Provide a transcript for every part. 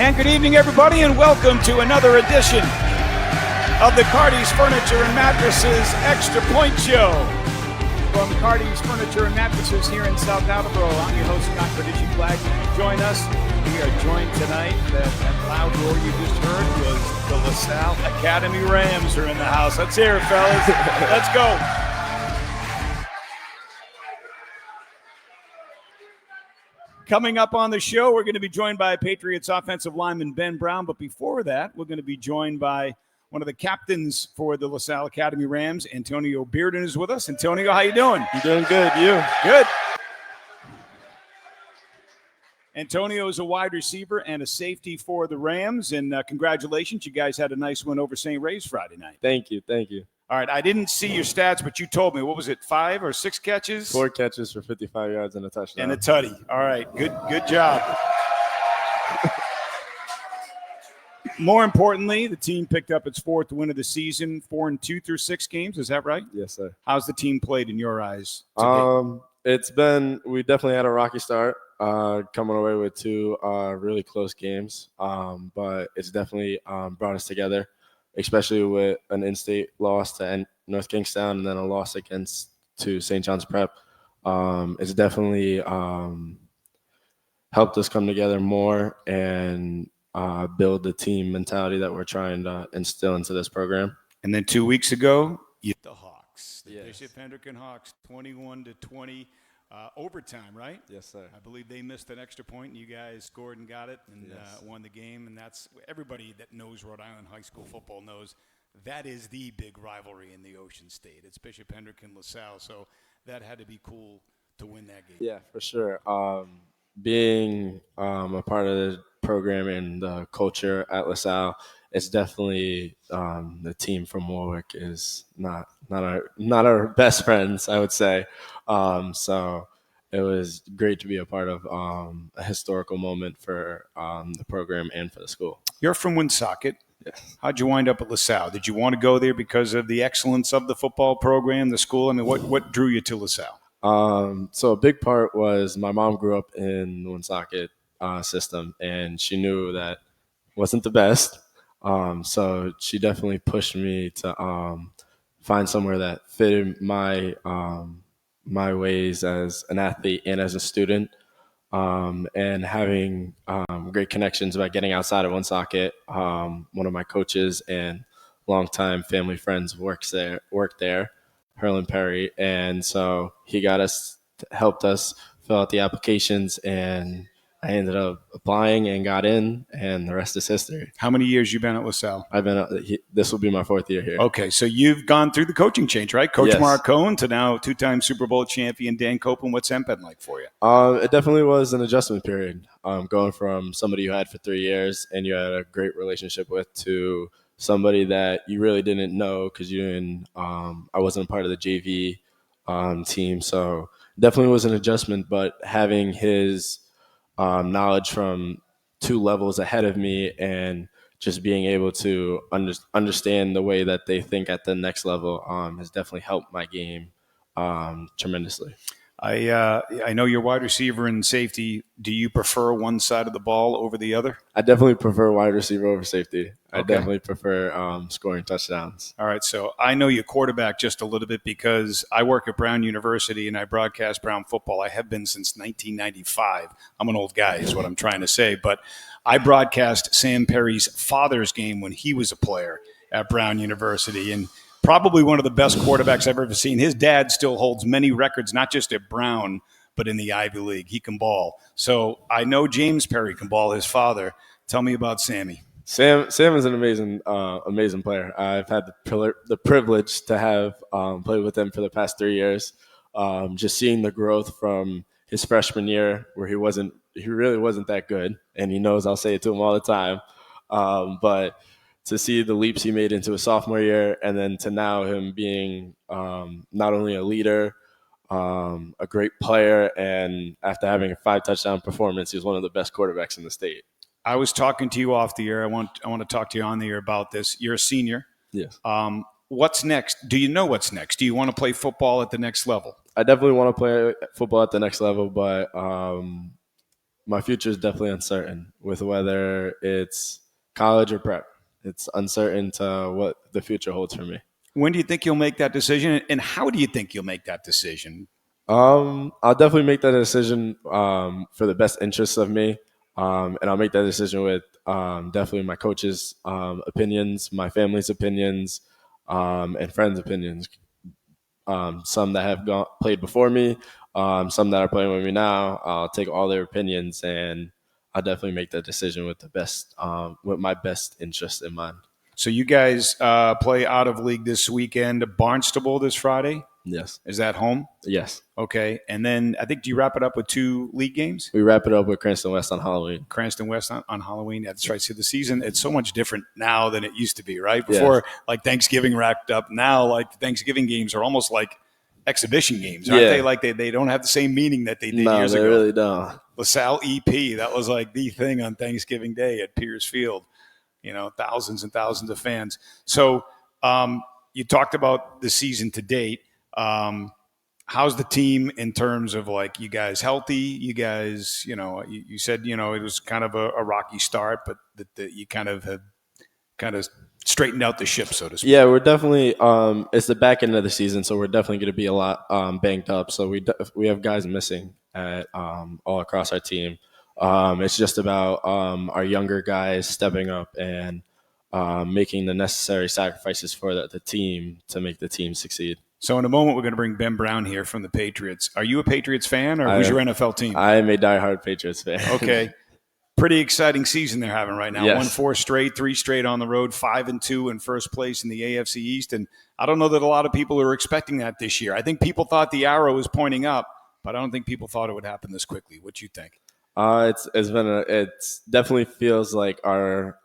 And good evening, everybody, and welcome to another edition of the Cardi's Furniture and Mattresses Extra Point Show. From Cardi's Furniture and Mattresses here in South Attleboro, I'm your host, Scott Cordishi. Glad you could join us. We are joined tonight. That loud roar you just heard was the LaSalle Academy Rams are in the house. Let's hear it, fellas. Let's go. Coming up on the show, we're going to be joined by Patriots offensive lineman Ben Brown. But before that, we're going to be joined by one of the captains for the LaSalle Academy Rams. Antonio Bearden is with us. Antonio, how you doing? I'm doing good. You? Good. Antonio is a wide receiver and a safety for the Rams. And congratulations. You guys had a nice win over St. Ray's Friday night. Thank you. All right, I didn't see your stats, but you told me. What was it, 5 or 6 catches? 4 catches for 55 yards and a touchdown. And a tutty. All right, good job. More importantly, the team picked up its 4th win of the season, 4-2 through 6 games. Is that right? Yes, sir. How's the team played in your eyes today? We definitely had a rocky start, coming away with 2 really close games, but it's definitely brought us together, especially with an in-state loss to North Kingstown and then a loss to St. John's Prep. It's definitely helped us come together more and build the team mentality that we're trying to instill into this program. And then 2 weeks ago, the Hawks, the yes. Bishop Hendricken Hawks, 21-20. Overtime, right? Yes, sir. I believe they missed an extra point, and you guys scored and got it and won the game. And that's everybody that knows Rhode Island high school football knows that is the big rivalry in the Ocean State. It's Bishop Hendricken LaSalle, so that had to be cool to win that game. Yeah, for sure. Being a part of the program and the culture at LaSalle, it's definitely the team from Warwick is not our best friends, I would say. So it was great to be a part of a historical moment for the program and for the school. You're from Woonsocket. Yes. How'd you wind up at LaSalle? Did you want to go there because of the excellence of the football program, the school? I mean, what drew you to LaSalle? So a big part was my mom grew up in the Woonsocket system, and she knew that wasn't the best. So she definitely pushed me to find somewhere that fitted my ways as an athlete and as a student, and having great connections by getting outside of Woonsocket. One of my coaches and longtime family friends worked there, Herlin Perry, and so he helped us fill out the applications, and I ended up applying and got in, and the rest is history. How many years you been at LaSalle? This will be my 4th year here. Okay, so you've gone through the coaching change, right? Coach Yes. Mark Cohn to now 2-time Super Bowl champion Dan Copeland. What's that been like for you? It definitely was an adjustment period, going from somebody you had for 3 years and you had a great relationship with to somebody that you really didn't know because I wasn't a part of the JV team. So definitely was an adjustment, but having his knowledge from 2 levels ahead of me and just being able to understand the way that they think at the next level has definitely helped my game tremendously. I know you're wide receiver and safety. Do you prefer one side of the ball over the other? I definitely prefer wide receiver over safety. I Okay. definitely prefer scoring touchdowns. All right, so I know you quarterback just a little bit because I work at Brown University and I broadcast Brown football. I have been since 1995. I'm an old guy is what I'm trying to say, but I broadcast Sam Perry's father's game when he was a player at Brown University, and probably one of the best quarterbacks I've ever seen. His dad still holds many records, not just at Brown, but in the Ivy League. He can ball. So I know James Perry can ball, his father. Tell me about Sammy. Sam is an amazing player. I've had the privilege to have played with him for the past 3 years. Just seeing the growth from his freshman year, where he really wasn't that good, and he knows I'll say it to him all the time. But to see the leaps he made into his sophomore year, and then to now him being not only a leader, a great player, and after having a 5 touchdown performance, he's one of the best quarterbacks in the state. I was talking to you off the air. I want to talk to you on the air about this. You're a senior. Yes. What's next? Do you know what's next? Do you want to play football at the next level? I definitely want to play football at the next level, but my future is definitely uncertain with whether it's college or prep. It's uncertain to what the future holds for me. When do you think you'll make that decision, and how do you think you'll make that decision? I'll definitely make that decision for the best interests of me, and I'll make that decision with definitely my coach's opinions, my family's opinions, and friends' opinions. Some that have played before me, some that are playing with me now. I'll take all their opinions, and I'll definitely make that decision with the best, with my best interest in mind. So you guys play out of league this weekend, Barnstable this Friday. Yes. Is that home? Yes. Okay. And then I think, do you wrap it up with 2 league games? We wrap it up with Cranston West on Halloween. Cranston West on Halloween. That's right. So the season, it's so much different now than it used to be, right? Before, like Thanksgiving wrapped up. Now, like the Thanksgiving games are almost like exhibition games, aren't they? Like they don't have the same meaning that they did years ago. No, they really don't. LaSalle EP, that was like the thing on Thanksgiving Day at Pierce Field. Thousands and thousands of fans. So you talked about the season to date. How's the team in terms of like you guys healthy? You guys, you said, it was kind of a rocky start, but that you kind of have straightened out the ship, so to speak. Yeah, we're definitely it's the back end of the season, so we're definitely going to be a lot banged up. So we have guys missing at all across our team. It's just about our younger guys stepping up and making the necessary sacrifices for the team to make the team succeed. So in a moment, we're going to bring Ben Brown here from the Patriots. Are you a Patriots fan, or who's your NFL team? I am a diehard Patriots fan. Okay. Pretty exciting season they're having right now. Yes. Won 4 straight, 3 straight on the road, 5-2 in first place in the AFC East. And I don't know that a lot of people are expecting that this year. I think people thought the arrow was pointing up, but I don't think people thought it would happen this quickly. What do you think? It's definitely feels like our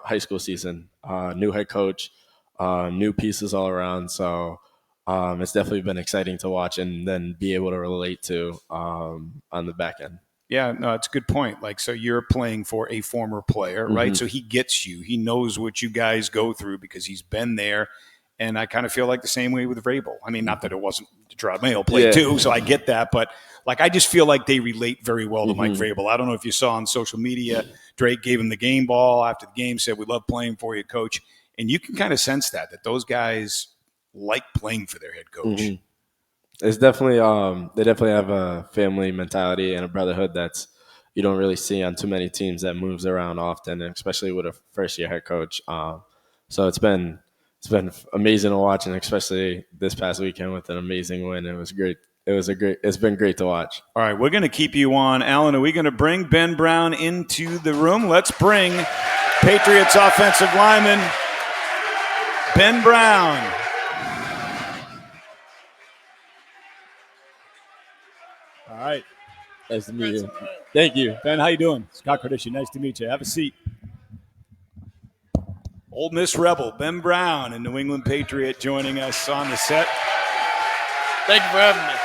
high school season. New head coach, new pieces all around. So it's definitely been exciting to watch and then be able to relate to on the back end. Yeah, no, it's a good point. Like, so you're playing for a former player, right? So he gets you. He knows what you guys go through because he's been there. And I kind of feel like the same way with Vrabel. I mean, not that it wasn't Gerard Mayo played too, so I get that. But, like, I just feel like they relate very well to Mike Vrabel. I don't know if you saw on social media, Drake gave him the game ball after the game, said, "We love playing for you, coach." And you can kind of sense that those guys like playing for their head coach. It's definitely they definitely have a family mentality and a brotherhood that's you don't really see on too many teams that moves around often, and especially with a first-year head coach. So it's been amazing to watch, and especially this past weekend with an amazing win. It was great. It's been great to watch. All right, we're going to keep you on. Alan, are we going to bring Ben Brown into the room? Let's bring Patriots offensive lineman Ben Brown. All right. Nice to meet you. Thank you. Ben, how you doing? Scott Cordishi, nice to meet you. Have a seat. Ole Miss Rebel, Ben Brown, a New England Patriot, joining us on the set. Thank you for having me.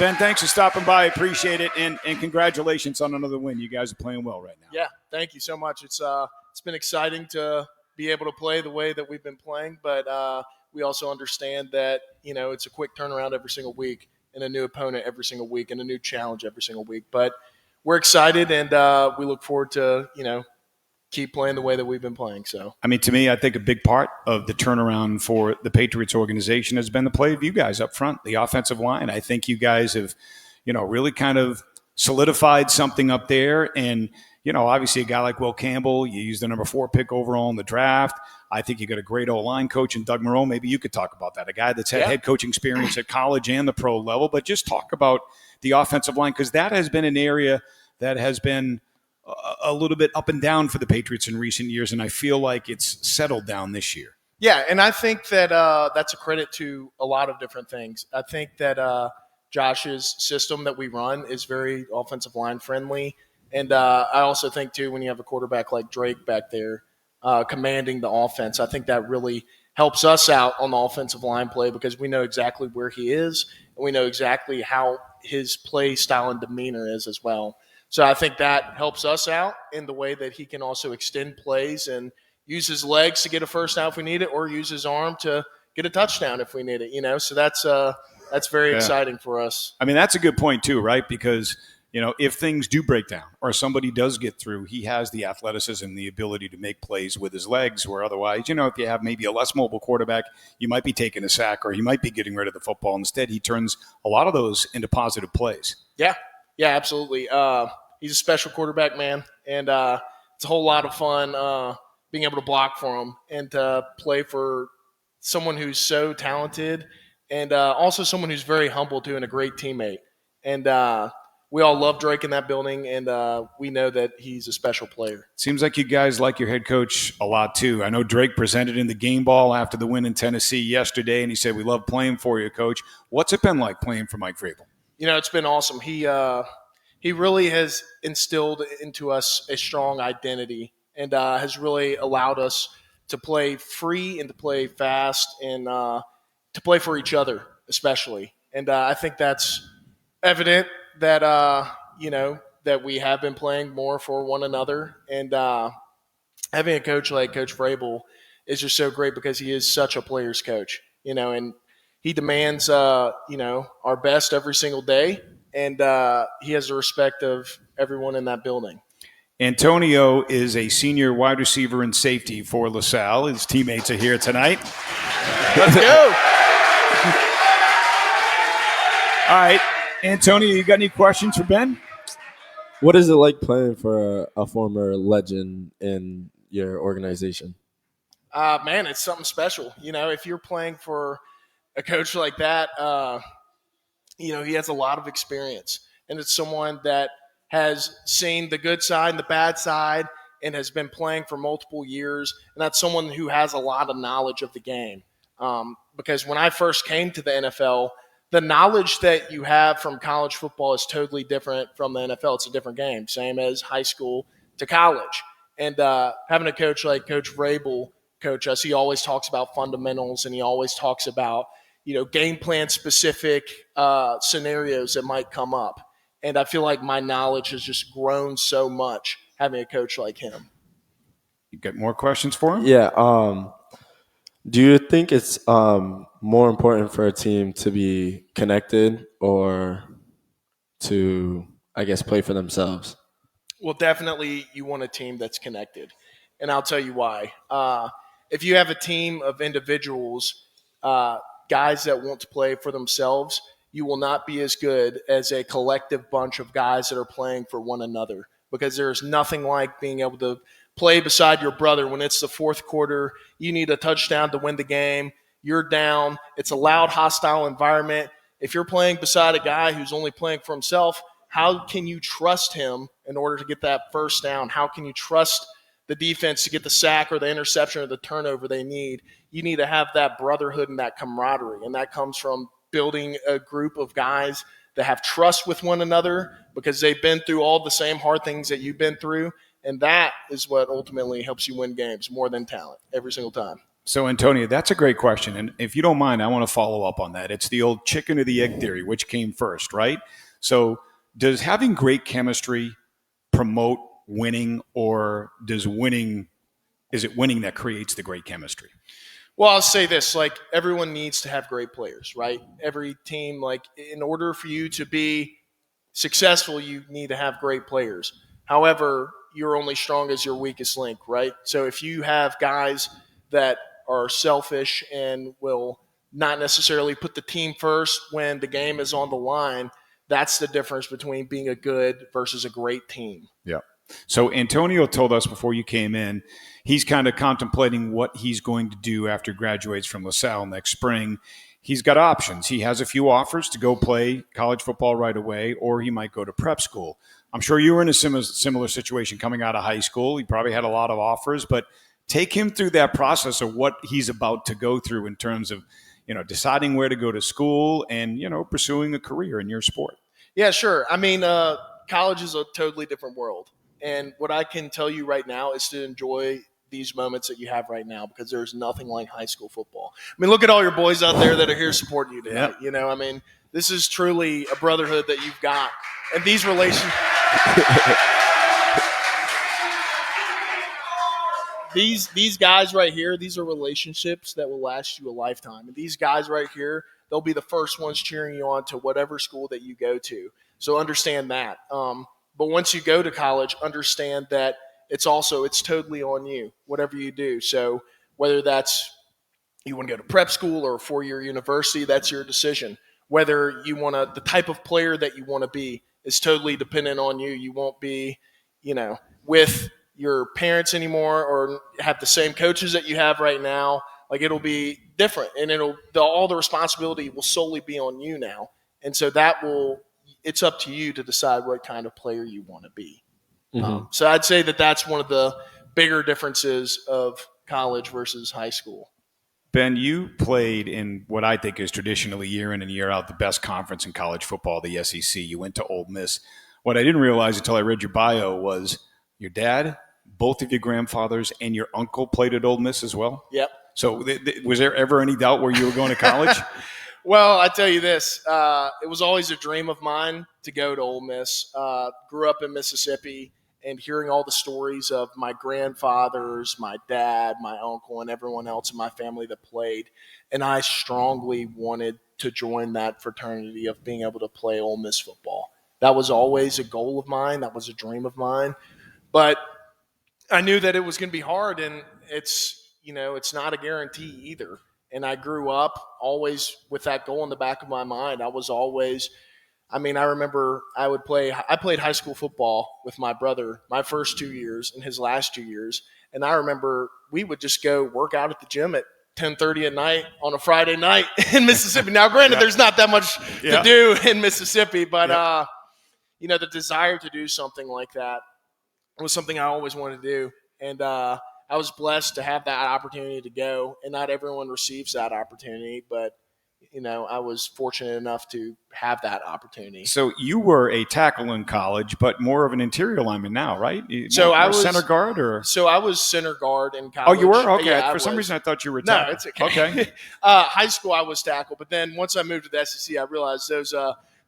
Ben, thanks for stopping by. Appreciate it, and congratulations on another win. You guys are playing well right now. Yeah, thank you so much. It's been exciting to be able to play the way that we've been playing, but we also understand that it's a quick turnaround every single week, and a new opponent every single week, and a new challenge every single week. But we're excited, and we look forward to keep playing the way that we've been playing. So, I mean, to me, I think a big part of the turnaround for the Patriots organization has been the play of you guys up front, the offensive line. I think you guys have, really kind of solidified something up there. And, obviously a guy like Will Campbell, you used the number 4 pick overall in the draft. I think you got a great O-line coach in Doug Moreau. Maybe you could talk about that, a guy that's had head coaching experience at college and the pro level. But just talk about the offensive line, because that has been an area that has been a little bit up and down for the Patriots in recent years, and I feel like it's settled down this year. Yeah, and I think that that's a credit to a lot of different things. I think that Josh's system that we run is very offensive line friendly, and I also think, too, when you have a quarterback like Drake back there commanding the offense, I think that really helps us out on the offensive line play because we know exactly where he is, and we know exactly how his play style and demeanor is as well. So I think that helps us out in the way that he can also extend plays and use his legs to get a first down if we need it, or use his arm to get a touchdown if we need it. So that's very exciting for us. I mean, that's a good point too, right? Because if things do break down or somebody does get through, he has the athleticism and the ability to make plays with his legs, where otherwise, if you have maybe a less mobile quarterback, you might be taking a sack or he might be getting rid of the football. Instead, he turns a lot of those into positive plays. Yeah, absolutely. He's a special quarterback, man, and it's a whole lot of fun being able to block for him and to play for someone who's so talented and also someone who's very humble too and a great teammate. And we all love Drake in that building, and we know that he's a special player. Seems like you guys like your head coach a lot too. I know Drake presented in the game ball after the win in Tennessee yesterday, and he said, "We love playing for you, Coach." What's it been like playing for Mike Vrabel? It's been awesome. He really has instilled into us a strong identity and has really allowed us to play free and to play fast and to play for each other, especially. And I think that's evident that that we have been playing more for one another. And having a coach like Coach Vrabel is just so great because he is such a player's coach. And he demands our best every single day, and he has the respect of everyone in that building. Antonio is a senior wide receiver and safety for LaSalle. His teammates are here tonight. Let's go. All right, Antonio, you got any questions for Ben? What is it like playing for a former legend in your organization? Man, it's something special. If you're playing for a coach like that, he has a lot of experience, and it's someone that has seen the good side and the bad side and has been playing for multiple years, and that's someone who has a lot of knowledge of the game. Because when I first came to the NFL, the knowledge that you have from college football is totally different from the NFL. It's a different game, same as high school to college. And having a coach like Coach Vrabel coach us, he always talks about fundamentals, and he always talks about game plan specific scenarios that might come up. And I feel like my knowledge has just grown so much having a coach like him. You got more questions for him? Yeah. Do you think it's more important for a team to be connected or to, I guess, play for themselves? Well, definitely you want a team that's connected. And I'll tell you why. If you have a team of individuals, guys that want to play for themselves, you will not be as good as a collective bunch of guys that are playing for one another, because there's nothing like being able to play beside your brother when it's the fourth quarter. You need a touchdown to win the game. You're down. It's a loud, hostile environment. If you're playing beside a guy who's only playing for himself, how can you trust him in order to get that first down? How can you trust the defense to get the sack or the interception or the turnover they need? You need to have that brotherhood and that camaraderie, and that comes from building a group of guys that have trust with one another because they've been through all the same hard things that you've been through, and that is what ultimately helps you win games more than talent every single time. So, Antonio, that's a great question. And if you don't mind, I want to follow up on that. It's the old chicken or the egg theory, which came first, right? So does having great chemistry promote winning, or is it winning that creates the great chemistry? Well, I'll say this, everyone needs to have great players, right? Every team, in order for you to be successful, you need to have great players. However, you're only strong as your weakest link, right? So if you have guys that are selfish and will not necessarily put the team first when the game is on the line, that's the difference between being a good versus a great team. Yeah. So Antonio told us before you came in, he's kind of contemplating what he's going to do after he graduates from LaSalle next spring. He's got options. He has a few offers to go play college football right away, or he might go to prep school. I'm sure you were in a similar situation coming out of high school. He probably had a lot of offers, but take him through that process of what he's about to go through in terms of, deciding where to go to school and, pursuing a career in your sport. Yeah, sure. I mean, college is a totally different world. And what I can tell you right now is to enjoy these moments that you have right now, because there's nothing like high school football. I mean, look at all your boys out there that are here supporting you tonight. Yep. This is truly a brotherhood that you've got. And these relations these guys right here, these are relationships that will last you a lifetime. And these guys right here they'll be the first ones cheering you on to whatever school that you go to. So understand that. But once you go to college, understand that it's totally on you, whatever you do. So whether that's you want to go to prep school or a 4-year university, that's your decision. Whether you want the type of player that you want to be is totally dependent on you. You won't be, with your parents anymore or have the same coaches that you have right now. Like, it'll be different, and all the responsibility will solely be on you now. And so it's up to you to decide what kind of player you want to be. Mm-hmm. So I'd say that's one of the bigger differences of college versus high school. Ben, you played in what I think is traditionally year in and year out the best conference in college football, the SEC. You went to Ole Miss. What I didn't realize until I read your bio was your dad, both of your grandfathers, and your uncle played at Ole Miss as well? Yep. So was there ever any doubt where you were going to college? Well, I tell you this, it was always a dream of mine to go to Ole Miss. Grew up in Mississippi, and hearing all the stories of my grandfathers, my dad, my uncle, and everyone else in my family that played, and I strongly wanted to join that fraternity of being able to play Ole Miss football. That was always a goal of mine. That was a dream of mine. But I knew that it was going to be hard, and it's not a guarantee either. And I grew up always with that goal in the back of my mind. I remember I played high school football with my brother my first 2 years and his last 2 years. And I remember we would just go work out at the gym at 10:30 at night on a Friday night in Mississippi. Now, granted, there's not that much to do in Mississippi, but the desire to do something like that was something I always wanted to do. And I was blessed to have that opportunity to go, and not everyone receives that opportunity, but I was fortunate enough to have that opportunity. So you were a tackle in college, but more of an interior lineman now, right? I was center guard, or I was center guard in college. Oh, you were? Okay. Yeah, For some reason, I thought you were No, tackle. it's okay. Okay. High school, I was tackle, but then once I moved to the SEC, I realized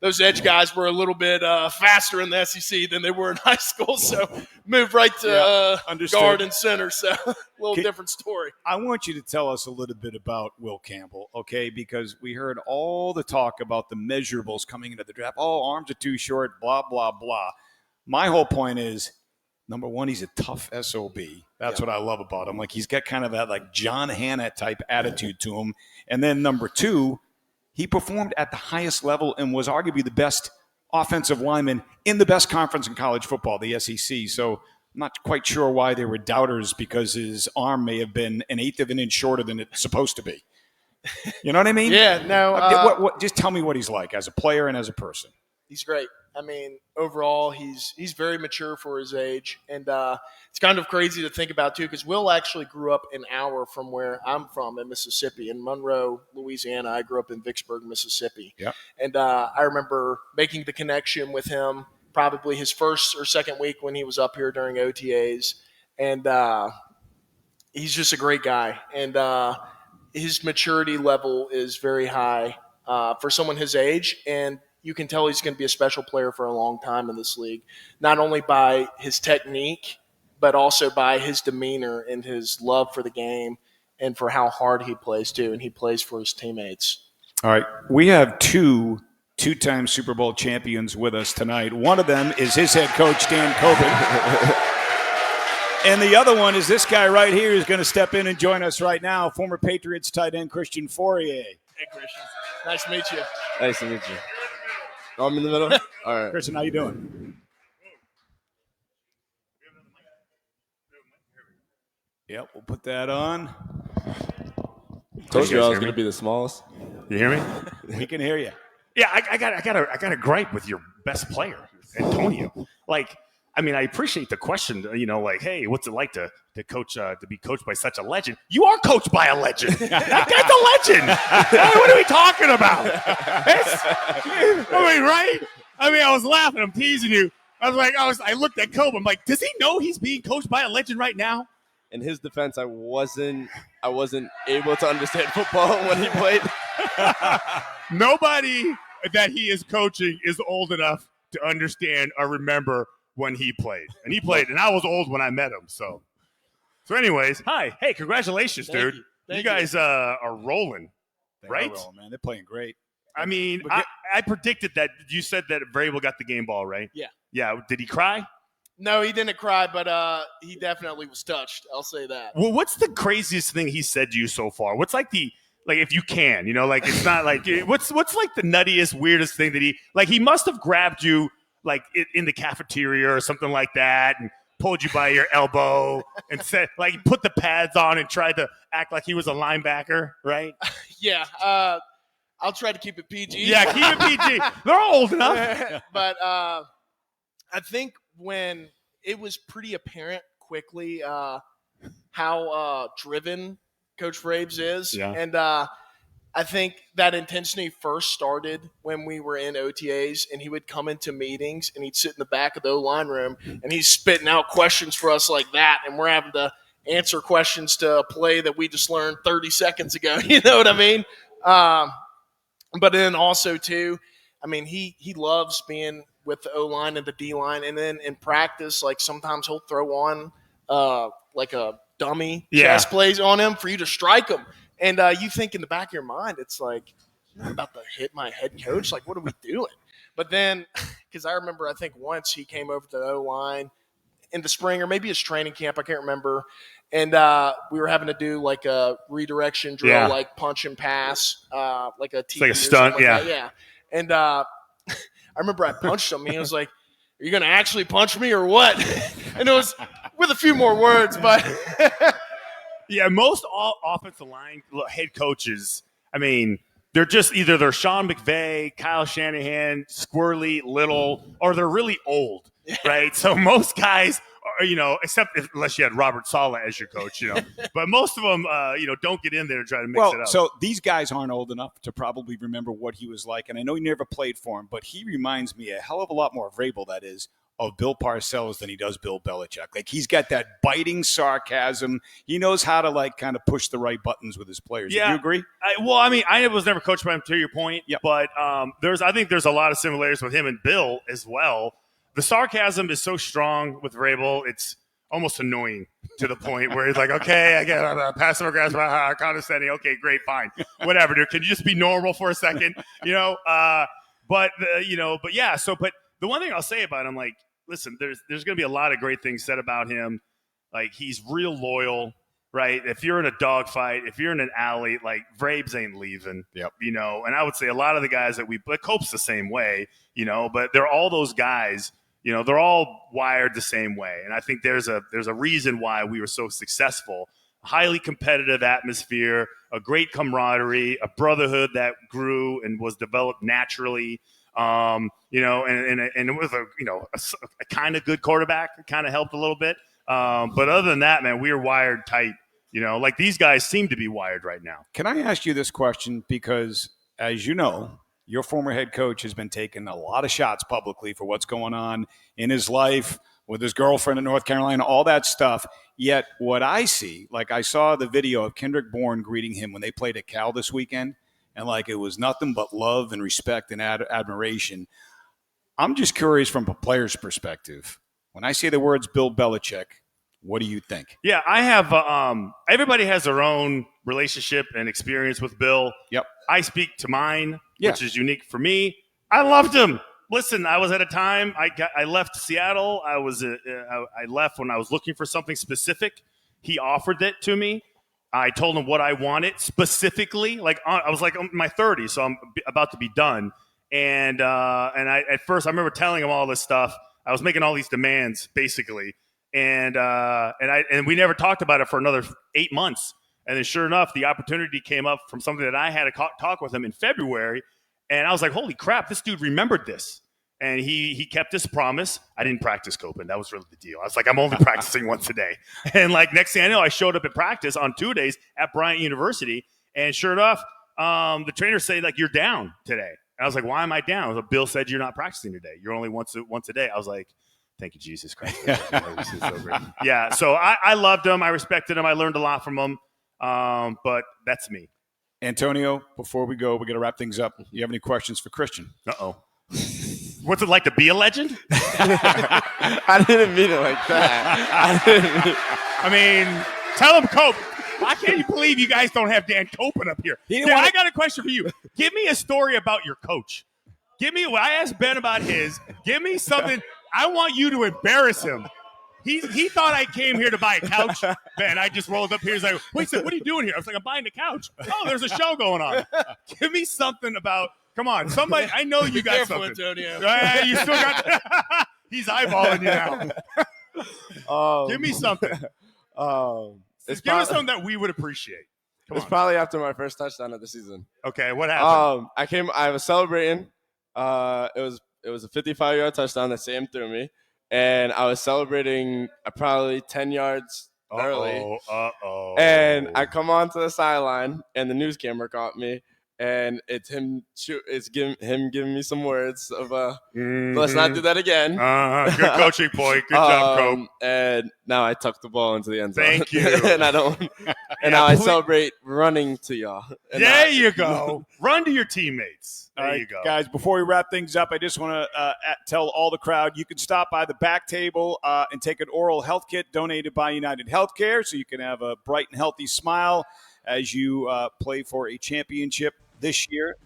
those edge guys were a little bit faster in the SEC than they were in high school, so moved right to guard and center. So a little different story. I want you to tell us a little bit about Will Campbell, okay? Because we heard all the talk about the measurables coming into the draft. Oh, arms are too short, blah, blah, blah. My whole point is, number one, he's a tough SOB. That's what I love about him. Like, he's got kind of that like John Hanna type attitude to him. And then number two, he performed at the highest level and was arguably the best offensive lineman in the best conference in college football, the SEC. So I'm not quite sure why there were doubters, because his arm may have been an eighth of an inch shorter than it's supposed to be. You know what I mean? Yeah, no. Just tell me what he's like as a player and as a person. He's great. I mean, overall, he's very mature for his age, and it's kind of crazy to think about too, because Will actually grew up an hour from where I'm from in Mississippi, in Monroe, Louisiana. I grew up in Vicksburg, Mississippi. Yeah. And I remember making the connection with him probably his first or second week when he was up here during OTAs, and he's just a great guy, and his maturity level is very high for someone his age, and you can tell he's going to be a special player for a long time in this league, not only by his technique, but also by his demeanor and his love for the game and for how hard he plays too, and he plays for his teammates. All right. We have two-time Super Bowl champions with us tonight. One of them is his head coach, Dan Coben. And the other one is this guy right here who's going to step in and join us right now, former Patriots tight end Christian Fuaria. Hey, Christian. Nice to meet you. Nice to meet you. Oh, I'm in the middle? All right. Christian, how you doing? Yep, we'll put that on. Told you I was going to be the smallest. You hear me? We can hear you. Yeah, I got a gripe with your best player, Antonio. Like, I mean, I appreciate the question. Like, hey, what's it like to coach to be coached by such a legend? You are coached by a legend. That guy's a legend. What are we talking about? Right? I mean, I was laughing. I'm teasing you. I looked at Kobe. I'm like, does he know he's being coached by a legend right now? In his defense, I wasn't able to understand football when he played. Nobody that he is coaching is old enough to understand or remember when he played. And he played, and I was old when I met him. So anyways, hi. Hey, congratulations, dude. Thank You guys are rolling. They Right? are rolling, man. They're playing great. I mean, I predicted that. You said that Vrabel got the game ball, right? Yeah. Yeah. Did he cry? No, he didn't cry, but he definitely was touched. I'll say that. Well, what's the craziest thing he said to you so far? What's like if you can, like it's not like what's like the nuttiest, weirdest thing that he must have grabbed you like in the cafeteria or something like that and pulled you by your elbow and said like put the pads on and tried to act like he was a linebacker, right? Yeah. I'll try to keep it PG. Yeah, keep it PG. They're all old enough. But I think when it was pretty apparent quickly how driven Coach Vrabes is. Yeah. And I think that intensity first started when we were in OTAs and he would come into meetings and he'd sit in the back of the O-line room and he's spitting out questions for us like that. And we're having to answer questions to a play that we just learned 30 seconds ago. You know what I mean? But then also, too, I mean, he loves being with the O-line and the D-line. And then in practice, like sometimes he'll throw on like a dummy chest plays on him for you to strike him. And you think in the back of your mind, it's like, I'm about to hit my head coach. Like, what are we doing? But then, because I remember, I think once he came over to the O-line in the spring or maybe his training camp, I can't remember. And we were having to do like a redirection drill, like punch and pass, like a it's like a stunt, like that. Yeah. And I remember I punched him. And he was like, "Are you going to actually punch me or what?" And it was with a few more words, but yeah, most offensive line head coaches, I mean, they're Sean McVay, Kyle Shanahan, squirrely, little, or they're really old, right? So most guys are, except unless you had Robert Saleh as your coach, but most of them, don't get in there and try to mix it up. So these guys aren't old enough to probably remember what he was like. And I know he never played for him, but he reminds me a hell of a lot more of Vrabel, that is, of Bill Parcells than he does Bill Belichick. Like, he's got that biting sarcasm. He knows how to, kind of push the right buttons with his players. Yeah. Do you agree? I was never coached by him, to your point. Yep. But I think there's a lot of similarities with him and Bill as well. The sarcasm is so strong with Vrabel, it's almost annoying to the point where he's like, okay, I get passive aggressive, condescending. Okay, great, fine. Whatever, dude. Can you just be normal for a second? But the one thing I'll say about him, like, listen, there's going to be a lot of great things said about him. Like, he's real loyal, right? If you're in a dogfight, if you're in an alley, like, Vrabes ain't leaving. Yep. And I would say a lot of the guys that Cope's the same way, but they're all those guys, they're all wired the same way. And I think there's a reason why we were so successful. Highly competitive atmosphere, a great camaraderie, a brotherhood that grew and was developed naturally. And it was a kind of good quarterback. It kind of helped a little bit. But other than that, man, we were wired tight. Like these guys seem to be wired right now. Can I ask you this question? Because, as you know, your former head coach has been taking a lot of shots publicly for what's going on in his life with his girlfriend in North Carolina, all that stuff. Yet what I see, like I saw the video of Kendrick Bourne greeting him when they played at Cal this weekend, and like it was nothing but love and respect and admiration. I'm just curious from a player's perspective. When I say the words Bill Belichick, what do you think? Yeah, I have everybody has their own relationship and experience with Bill. Yep. I speak to mine, which is unique for me. I loved him. Listen, I was at a time I left Seattle. I left when I was looking for something specific. He offered it to me. I told him what I wanted specifically. Like I was like in my 30s, so I'm about to be done. And at first I remember telling him all this stuff. I was making all these demands basically, and we never talked about it for another 8 months. And then sure enough, the opportunity came up from something that I had to talk with him in February. And I was like, holy crap, this dude remembered this. And he kept his promise. I didn't practice coping. That was really the deal. I was like, I'm only practicing once a day. And like next thing I know, I showed up at practice on 2 days at Bryant University. And sure enough, the trainer said, like, you're down today. And I was like, why am I down? Like, Bill said you're not practicing today. You're only once a day. I was like, thank you, Jesus Christ. This is so great. Yeah, so I loved him. I respected him. I learned a lot from him. But that's me. Antonio, before we go, we're going to wrap things up. You have any questions for Christian? Uh-oh. What's it like to be a legend? I didn't mean it like that. I mean, tell him, Cope. I can't believe you guys don't have Dan Copen up here. Dan, I got a question for you. Give me a story about your coach. I asked Ben about his. Give me something. I want you to embarrass him. He thought I came here to buy a couch. Ben, I just rolled up here. He's like, wait, so what are you doing here? I was like, I'm buying a couch. Oh, there's a show going on. Give me something about, come on, somebody. I know you got careful, something. Antonio. You still got, he's eyeballing you now. Give me something. Give us something that we would appreciate. It's probably after my first touchdown of the season. Okay, what happened? I was celebrating. It was a 55-yard touchdown that Sam threw me. And I was celebrating probably 10 yards early. And I come onto the sideline, and the news camera caught me. And it's him giving me some words of let's not do that again. Good coaching point. Good job, Cope. And now I tuck the ball into the end zone. Thank you. And I don't. And now I celebrate running to y'all. There you go. Run to your teammates. There you go, guys. Before we wrap things up, I just want to tell all the crowd you can stop by the back table and take an oral health kit donated by United Healthcare, so you can have a bright and healthy smile as you play for a championship this year.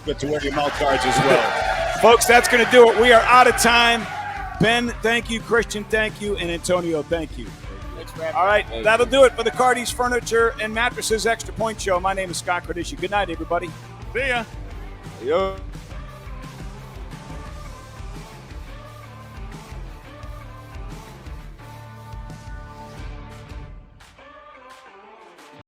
Good to wear your mouth guards as well. Folks, that's going to do it. We are out of time. Ben, thank you. Christian, thank you. And Antonio, thank you. Thanks for having All right, me. that'll do it for the Cardi's Furniture and Mattresses Extra Point Show. My name is Scott Cordishi. Good night, everybody. See ya. Yo.